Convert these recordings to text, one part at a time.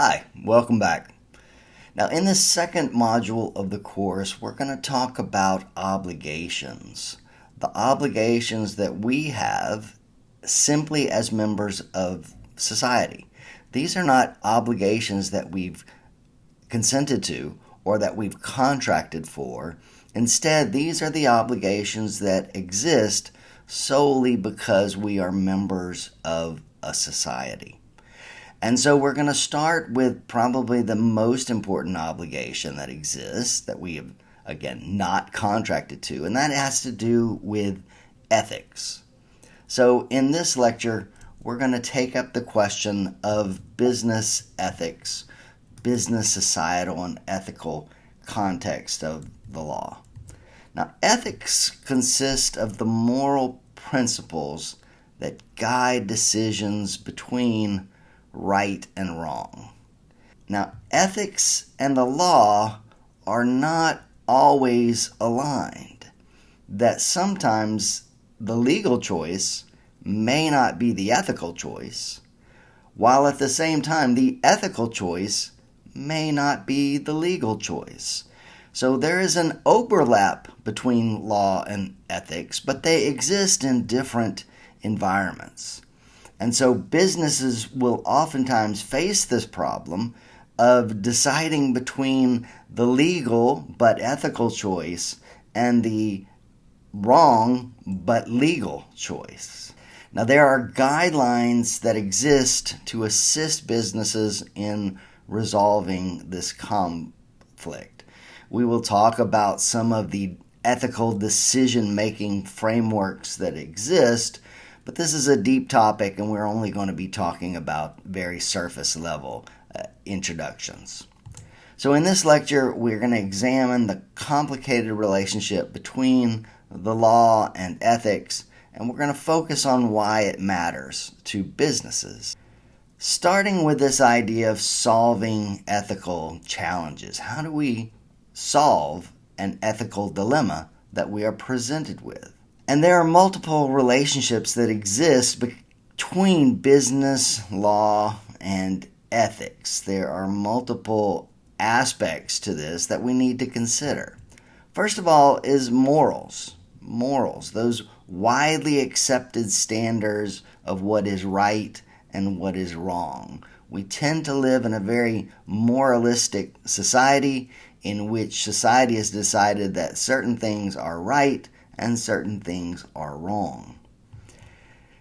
Hi, welcome back. Now, in this second module of the course, we're going to talk about obligations. The obligations that we have simply as members of society. These are not obligations that we've consented to or that we've contracted for. Instead, these are the obligations that exist solely because we are members of a society. And so we're going to start with probably the most important obligation that exists that we have, again, not contracted to, and that has to do with ethics. So in this lecture, we're going to take up the question of business ethics, business societal and ethical context of the law. Now, ethics consist of the moral principles that guide decisions between right and wrong. Now, ethics and the law are not always aligned. That sometimes the legal choice may not be the ethical choice, while at the same time the ethical choice may not be the legal choice. So there is an overlap between law and ethics, but they exist in different environments. And so businesses will oftentimes face this problem of deciding between the legal but ethical choice and the wrong but legal choice. Now, there are guidelines that exist to assist businesses in resolving this conflict. We will talk about some of the ethical decision-making frameworks that exist, but this is a deep topic, and we're only going to be talking about very surface level introductions. So in this lecture, we're going to examine the complicated relationship between the law and ethics, and we're going to focus on why it matters to businesses. Starting with this idea of solving ethical challenges. How do we solve an ethical dilemma that we are presented with? And there are multiple relationships that exist between business, law, and ethics. There are multiple aspects to this that we need to consider. First of all is morals. Morals, those widely accepted standards of what is right and what is wrong. We tend to live in a very moralistic society in which society has decided that certain things are right and certain things are wrong.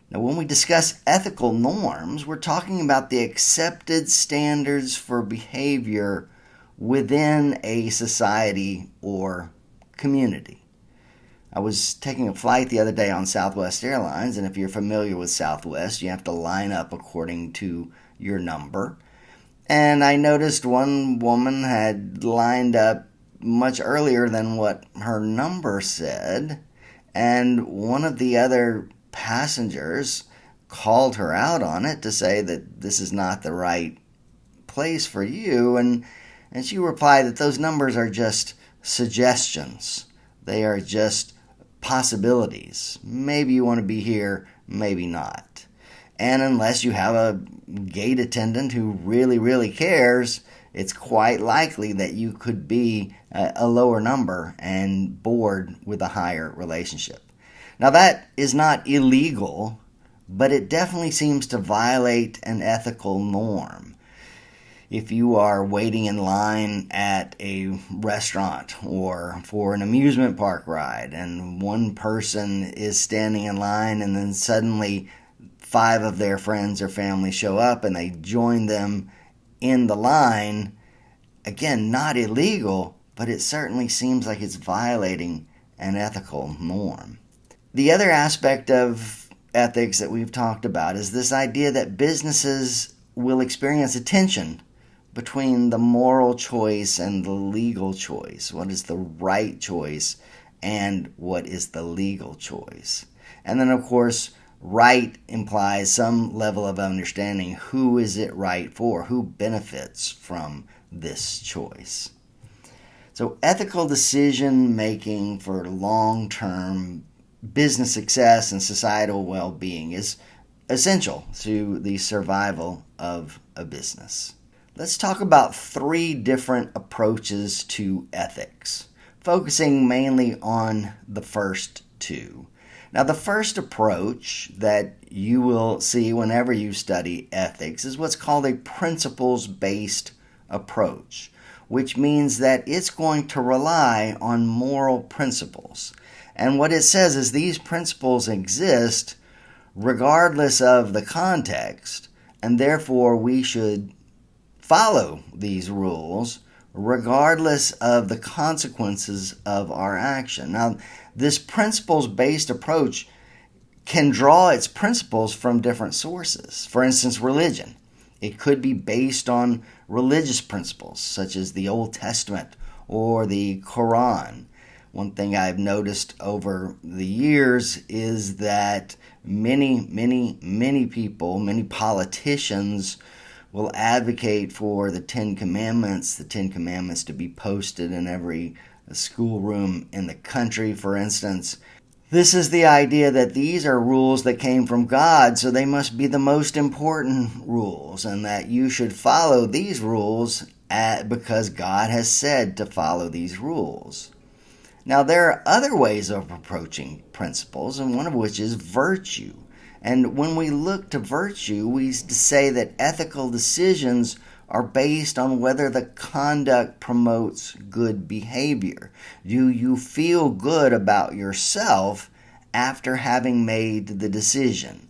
Now, when we discuss ethical norms, we're talking about the accepted standards for behavior within a society or community. I was taking a flight the other day on Southwest Airlines, and if you're familiar with Southwest, you have to line up according to your number. And I noticed one woman had lined up much earlier than what her number said, and one of the other passengers called her out on it to say that this is not the right place for you, and she replied that those numbers are just suggestions. They are just possibilities. Maybe you want to be here, maybe not. And unless you have a gate attendant who really cares, it's quite likely that you could be a lower number and board with a higher relationship. Now, that is not illegal, but it definitely seems to violate an ethical norm. If you are waiting in line at a restaurant or for an amusement park ride, and one person is standing in line, and then suddenly 5 of their friends or family show up and they join them in the line, again, not illegal, but it certainly seems like it's violating an ethical norm. The other aspect of ethics that we've talked about is this idea that businesses will experience a tension between the moral choice and the legal choice. What is the right choice and what is the legal choice? And then, of course, right implies some level of understanding who is it right for, who benefits from this choice. So ethical decision making for long-term business success and societal well-being is essential to the survival of a business. Let's talk about three different approaches to ethics, focusing mainly on the first two. Now, the first approach that you will see whenever you study ethics is what's called a principles-based approach, which means that it's going to rely on moral principles. And what it says is these principles exist regardless of the context, and therefore we should follow these rules regardless of the consequences of our action. Now, this principles-based approach can draw its principles from different sources. For instance, religion. It could be based on religious principles, such as the Old Testament or the Quran. One thing I've noticed over the years is that many people, many politicians will advocate for the Ten Commandments to be posted in every schoolroom in the country, for instance. This is the idea that these are rules that came from God, so they must be the most important rules, and that you should follow these rules because God has said to follow these rules. Now, there are other ways of approaching principles, and one of which is virtue. And when we look to virtue, we say that ethical decisions are based on whether the conduct promotes good behavior. Do you feel good about yourself after having made the decision?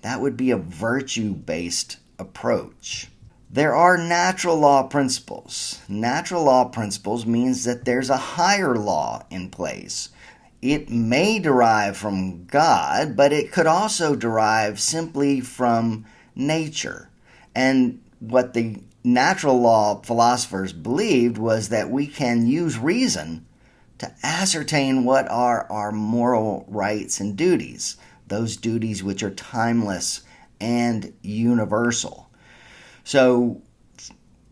That would be a virtue-based approach. There are natural law principles. Natural law principles means that there's a higher law in place. It may derive from God, but it could also derive simply from nature. And what the natural law philosophers believed was that we can use reason to ascertain what are our moral rights and duties, those duties which are timeless and universal. So,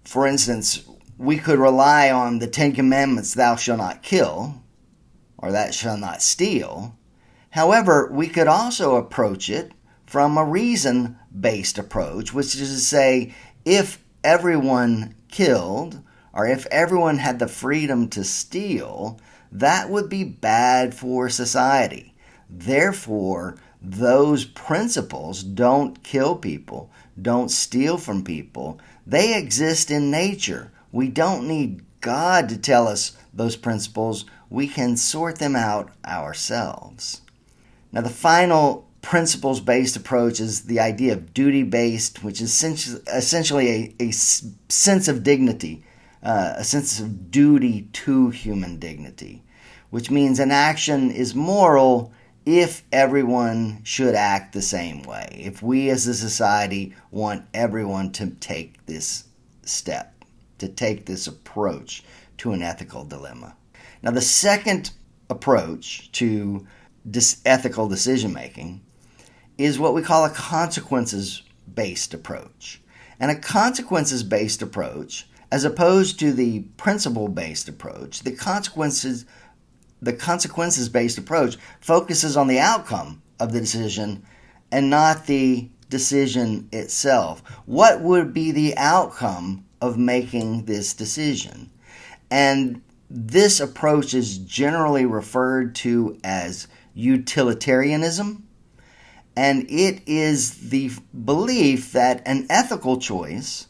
for instance, we could rely on the Ten Commandments, thou shalt not kill, or thou shalt not steal. However, we could also approach it from a reason-based approach, which is to say, if everyone killed, or if everyone had the freedom to steal, that would be bad for society. Therefore, those principles, don't kill people, don't steal from people, they exist in nature. We don't need God to tell us those principles. We can sort them out ourselves. Now, the final principles-based approach is the idea of duty-based, which is essentially a sense of dignity, a sense of duty to human dignity, which means an action is moral if everyone should act the same way, if we as a society want everyone to take this step, to take this approach to an ethical dilemma. Now, the second approach to ethical decision-making is what we call a consequences-based approach. And a consequences-based approach, as opposed to the principle-based approach, the consequences-based approach focuses on the outcome of the decision and not the decision itself. What would be the outcome of making this decision? And this approach is generally referred to as utilitarianism, and it is the belief that an ethical choice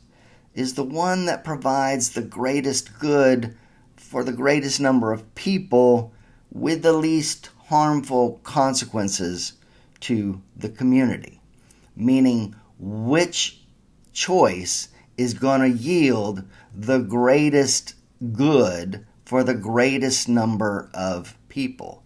is the one that provides the greatest good for the greatest number of people with the least harmful consequences to the community. Meaning, which choice is going to yield the greatest good for the greatest number of people.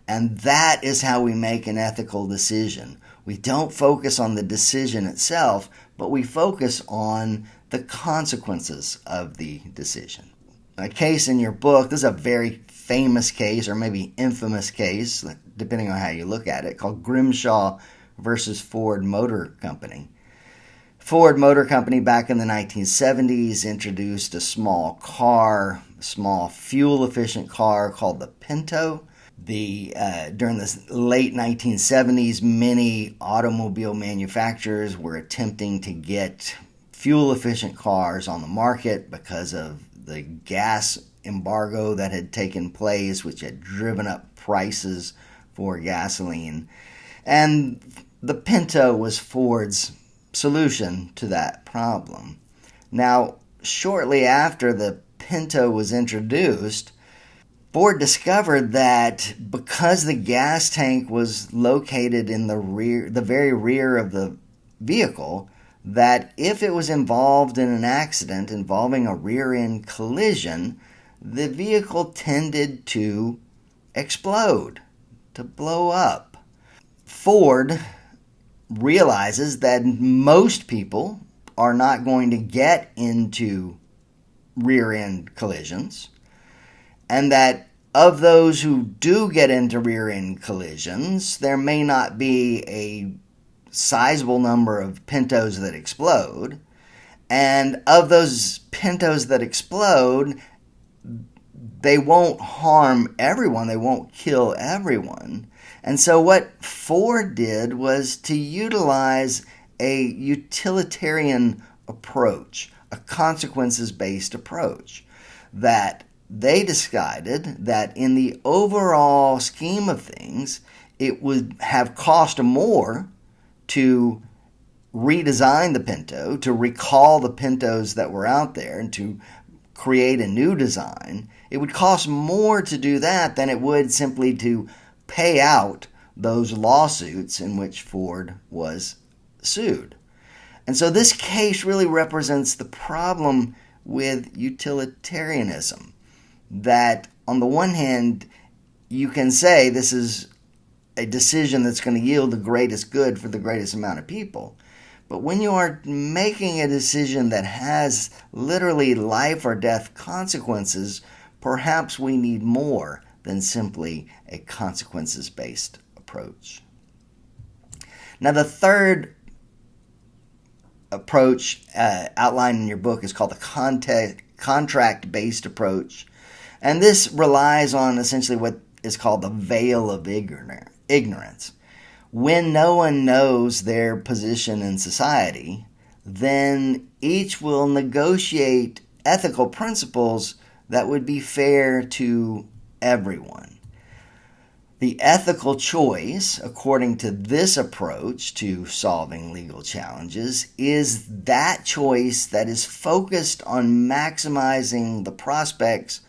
And that is how we make an ethical decision. We don't focus on the decision itself, but we focus on the consequences of the decision. A case in your book, this is a very famous case, or maybe infamous case, depending on how you look at it, called Grimshaw versus Ford Motor Company. Ford Motor Company back in the 1970s introduced a small fuel-efficient car called the Pinto. During the late 1970s, many automobile manufacturers were attempting to get fuel-efficient cars on the market because of the gas embargo that had taken place, which had driven up prices for gasoline. And the Pinto was Ford's solution to that problem. Now, shortly after the Pinto was introduced, Ford discovered that because the gas tank was located in the very rear of the vehicle, that if it was involved in an accident involving a rear-end collision, the vehicle tended to explode, to blow up. Ford realizes that most people are not going to get into rear-end collisions, and that of those who do get into rear-end collisions, there may not be a sizable number of Pintos that explode, and of those Pintos that explode, they won't harm everyone, they won't kill everyone. And so what Ford did was to utilize a utilitarian approach, a consequences-based approach, that they decided that in the overall scheme of things, it would have cost more to redesign the Pinto, to recall the Pintos that were out there and to create a new design. It would cost more to do that than it would simply to pay out those lawsuits in which Ford was sued. And so this case really represents the problem with utilitarianism, that on the one hand, you can say this is a decision that's going to yield the greatest good for the greatest amount of people. But when you are making a decision that has literally life or death consequences, perhaps we need more than simply a consequences-based approach. Now, the third approach outlined in your book is called the contract-based approach. And this relies on essentially what is called the veil of ignorance. When no one knows their position in society, then each will negotiate ethical principles that would be fair to everyone. The ethical choice, according to this approach to solving legal challenges, is that choice that is focused on maximizing the prospects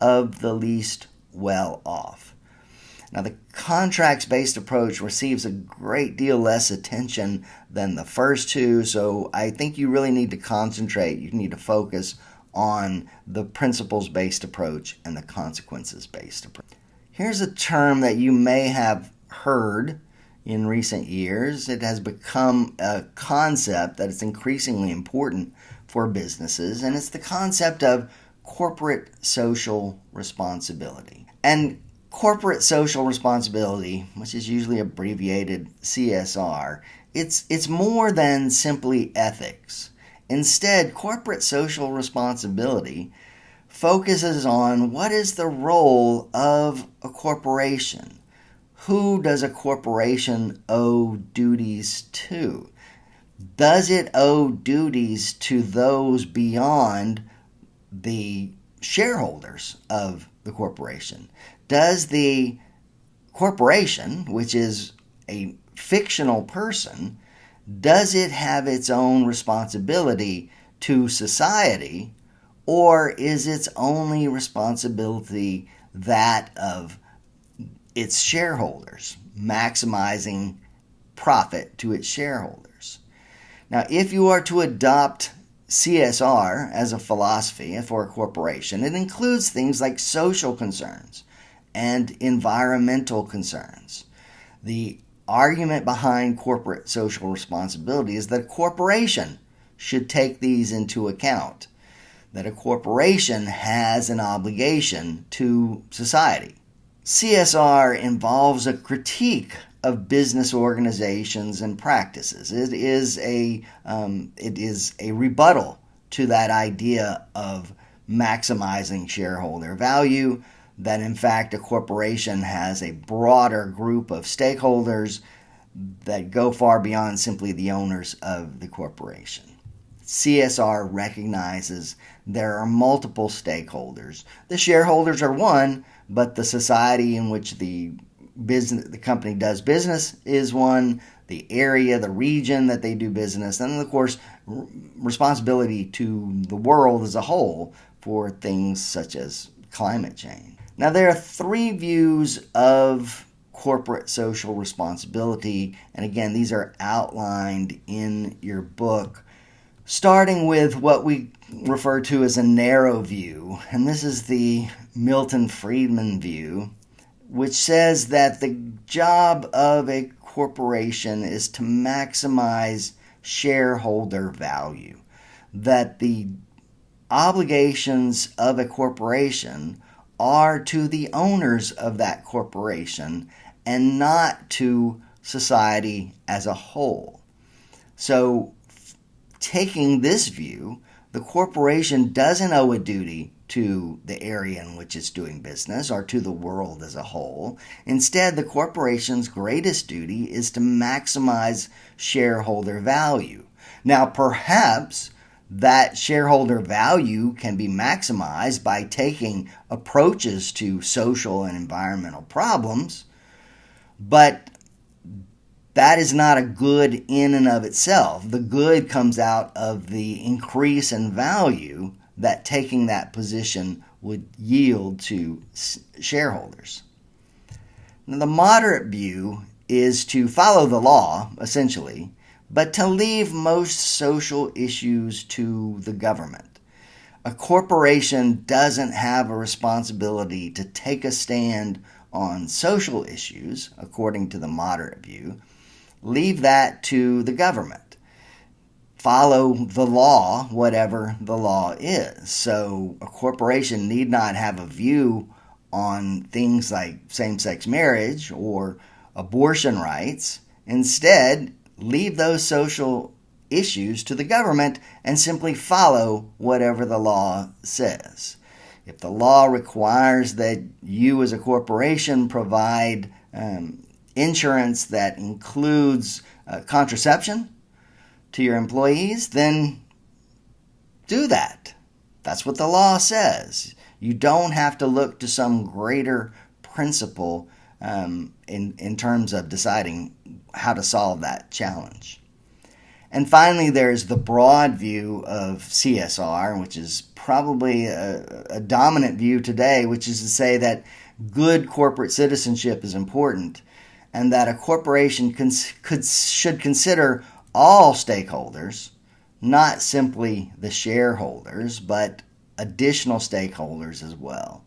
of the least well-off. Now, the contracts-based approach receives a great deal less attention than the first two, so I think you really need to concentrate. You need to focus on the principles-based approach and the consequences-based approach. Here's a term that you may have heard in recent years. It has become a concept that is increasingly important for businesses, and it's the concept of corporate social responsibility. And corporate social responsibility, which is usually abbreviated CSR, it's more than simply ethics. Instead, corporate social responsibility focuses on what is the role of a corporation. Who does a corporation owe duties to? Does it owe duties to those beyond the shareholders of the corporation? Does the corporation, which is a fictional person, does it have its own responsibility to society, or is its only responsibility that of its shareholders, maximizing profit to its shareholders? Now, if you are to adopt CSR as a philosophy for a corporation, it includes things like social concerns and environmental concerns. The argument behind corporate social responsibility is that a corporation should take these into account, that a corporation has an obligation to society. CSR involves a critique of business organizations and practices. It is a rebuttal to that idea of maximizing shareholder value, that in fact a corporation has a broader group of stakeholders that go far beyond simply the owners of the corporation. CSR recognizes there are multiple stakeholders. The shareholders are one, but the society in which the company does business is one, the area, the region that they do business, and of course, responsibility to the world as a whole for things such as climate change. Now, there are three views of corporate social responsibility, and again, these are outlined in your book, starting with what we refer to as a narrow view, and this is the Milton Friedman view, which says that the job of a corporation is to maximize shareholder value, that the obligations of a corporation are to the owners of that corporation and not to society as a whole. So, taking this view, the corporation doesn't owe a duty to the area in which it's doing business or to the world as a whole. Instead, the corporation's greatest duty is to maximize shareholder value. Now, perhaps that shareholder value can be maximized by taking approaches to social and environmental problems, but that is not a good in and of itself. The good comes out of the increase in value that taking that position would yield to shareholders. Now, the moderate view is to follow the law, essentially, but to leave most social issues to the government. A corporation doesn't have a responsibility to take a stand on social issues, according to the moderate view. Leave that to the government. Follow the law, whatever the law is. So a corporation need not have a view on things like same-sex marriage or abortion rights. Instead, leave those social issues to the government and simply follow whatever the law says. If the law requires that you as a corporation provide insurance that includes contraception to your employees, then do that. That's what the law says. You don't have to look to some greater principle in terms of deciding how to solve that challenge. And finally, there's the broad view of CSR, which is probably a dominant view today, which is to say that good corporate citizenship is important and that a corporation should consider all stakeholders, not simply the shareholders, but additional stakeholders as well.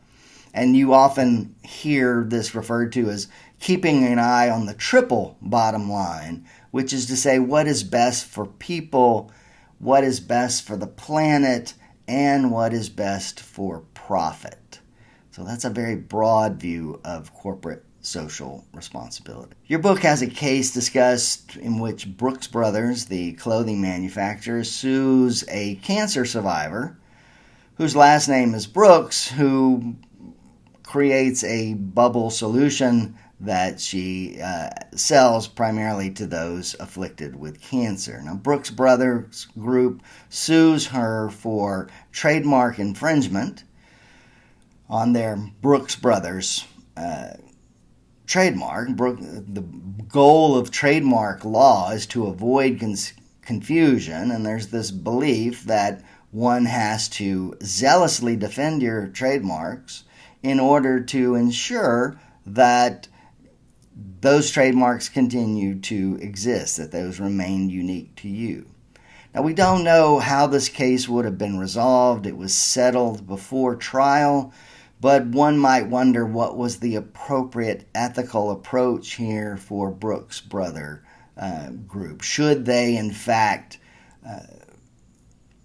And you often hear this referred to as keeping an eye on the triple bottom line, which is to say what is best for people, what is best for the planet, and what is best for profit. So that's a very broad view of corporate social responsibility. Your book has a case discussed in which Brooks Brothers, the clothing manufacturer, sues a cancer survivor whose last name is Brooks, who creates a bubble solution that she sells primarily to those afflicted with cancer. Now, Brooks Brothers Group sues her for trademark infringement on their Brooks Brothers trademark. The goal of trademark law is to avoid confusion, and there's this belief that one has to zealously defend your trademarks in order to ensure that those trademarks continue to exist, that those remain unique to you. Now, we don't know how this case would have been resolved. It was settled before trial, but one might wonder what was the appropriate ethical approach here for Brooks Brother Group. Should they, in fact,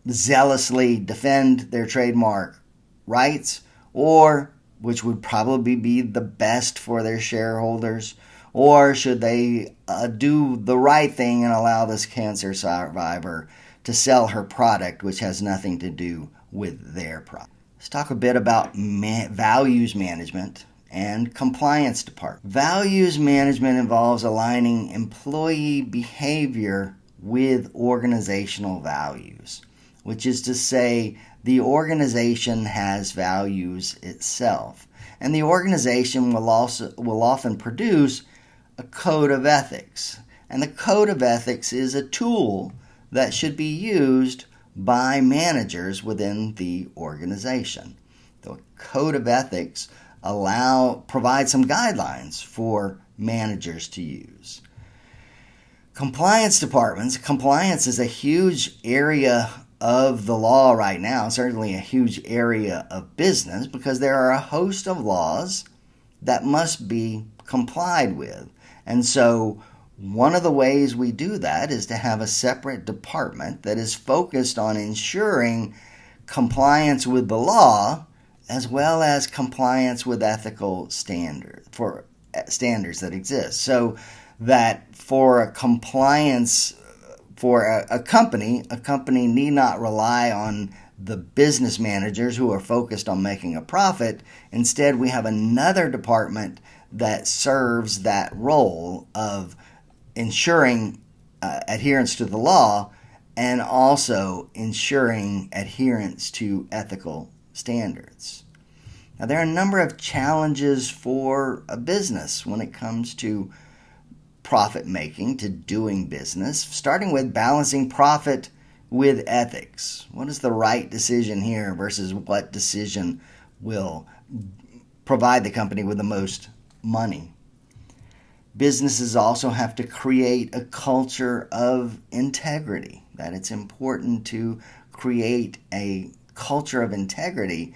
zealously defend their trademark rights, or, which would probably be the best for their shareholders, or should they do the right thing and allow this cancer survivor to sell her product, which has nothing to do with their product? Let's talk a bit about values management and compliance department. Values management involves aligning employee behavior with organizational values, which is to say the organization has values itself. And the organization will often produce a code of ethics. And the code of ethics is a tool that should be used by managers within the organization. The code of ethics provide some guidelines for managers to use. Compliance departments. Compliance is a huge area of the law right now, certainly a huge area of business, because there are a host of laws that must be complied with. And so one of the ways we do that is to have a separate department that is focused on ensuring compliance with the law as well as compliance with ethical standards that exist. So that for a compliance for a company need not rely on the business managers who are focused on making a profit. Instead, we have another department that serves that role of ensuring adherence to the law and also ensuring adherence to ethical standards. Now, there are a number of challenges for a business when it comes to profit making, to doing business, starting with balancing profit with ethics. What is the right decision here versus what decision will provide the company with the most money? Businesses also have to create a culture of integrity, that it's important to create a culture of integrity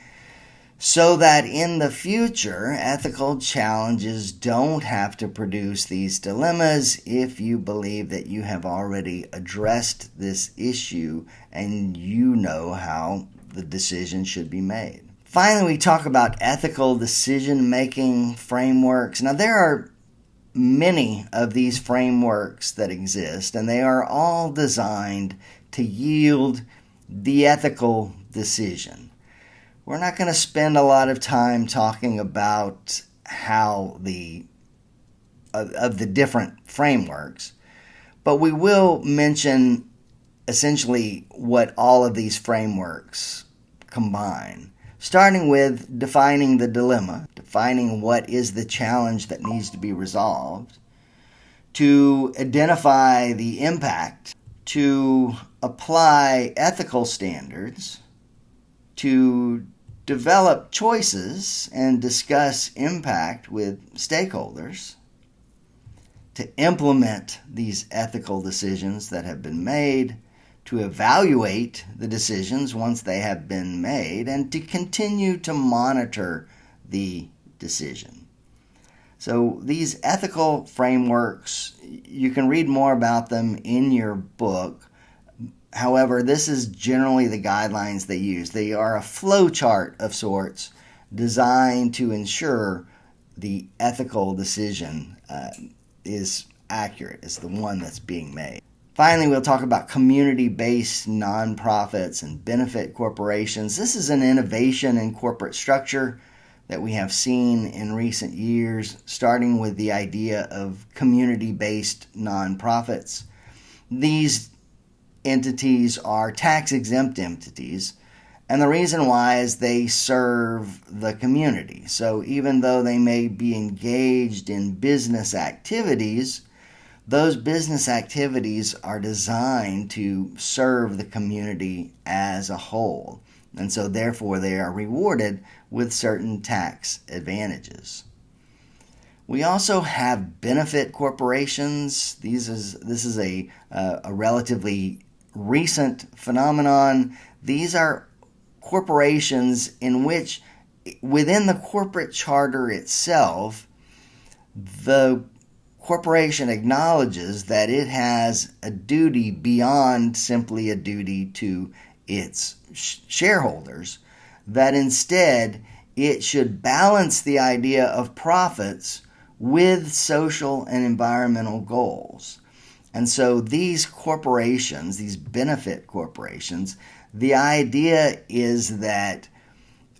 so that in the future, ethical challenges don't have to produce these dilemmas if you believe that you have already addressed this issue and you know how the decision should be made. Finally, we talk about ethical decision-making frameworks. Now, there are many of these frameworks that exist, and they are all designed to yield the ethical decision. We're not going to spend a lot of time talking about how the different frameworks, but we will mention essentially what all of these frameworks combine, starting with defining the dilemma, defining what is the challenge that needs to be resolved, to identify the impact, to apply ethical standards, to develop choices and discuss impact with stakeholders, to implement these ethical decisions that have been made, to evaluate the decisions once they have been made, and to continue to monitor the decision. So these ethical frameworks, you can read more about them in your book. However, this is generally the guidelines they use. They are a flow chart of sorts designed to ensure the ethical decision is accurate, is the one that's being made. Finally, we'll talk about community-based nonprofits and benefit corporations. This is an innovation in corporate structure that we have seen in recent years, starting with the idea of community-based nonprofits. These entities are tax-exempt entities, and the reason why is they serve the community. So even though they may be engaged in business activities, those business activities are designed to serve the community as a whole, and so therefore they are rewarded with certain tax advantages. We also have benefit corporations. This is a relatively recent phenomenon. These are corporations in which, within the corporate charter itself, the corporation acknowledges that it has a duty beyond simply a duty to its shareholders, that instead it should balance the idea of profits with social and environmental goals. And so these corporations, these benefit corporations, the idea is that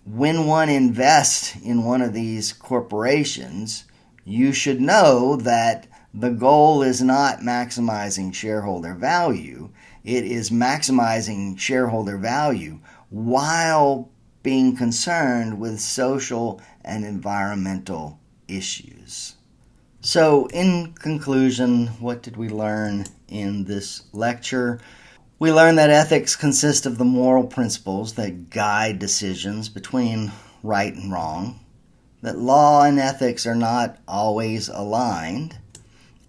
when one invests in one of these corporations, you should know that The goal is not maximizing shareholder value. It is maximizing shareholder value while being concerned with social and environmental issues. So, in conclusion, what did we learn in this lecture? We learned that ethics consist of the moral principles that guide decisions between right and wrong, that law and ethics are not always aligned,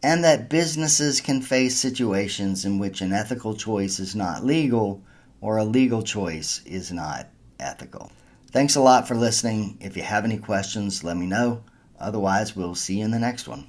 and that businesses can face situations in which an ethical choice is not legal or a legal choice is not ethical. Thanks a lot for listening. If you have any questions, let me know. Otherwise, we'll see you in the next one.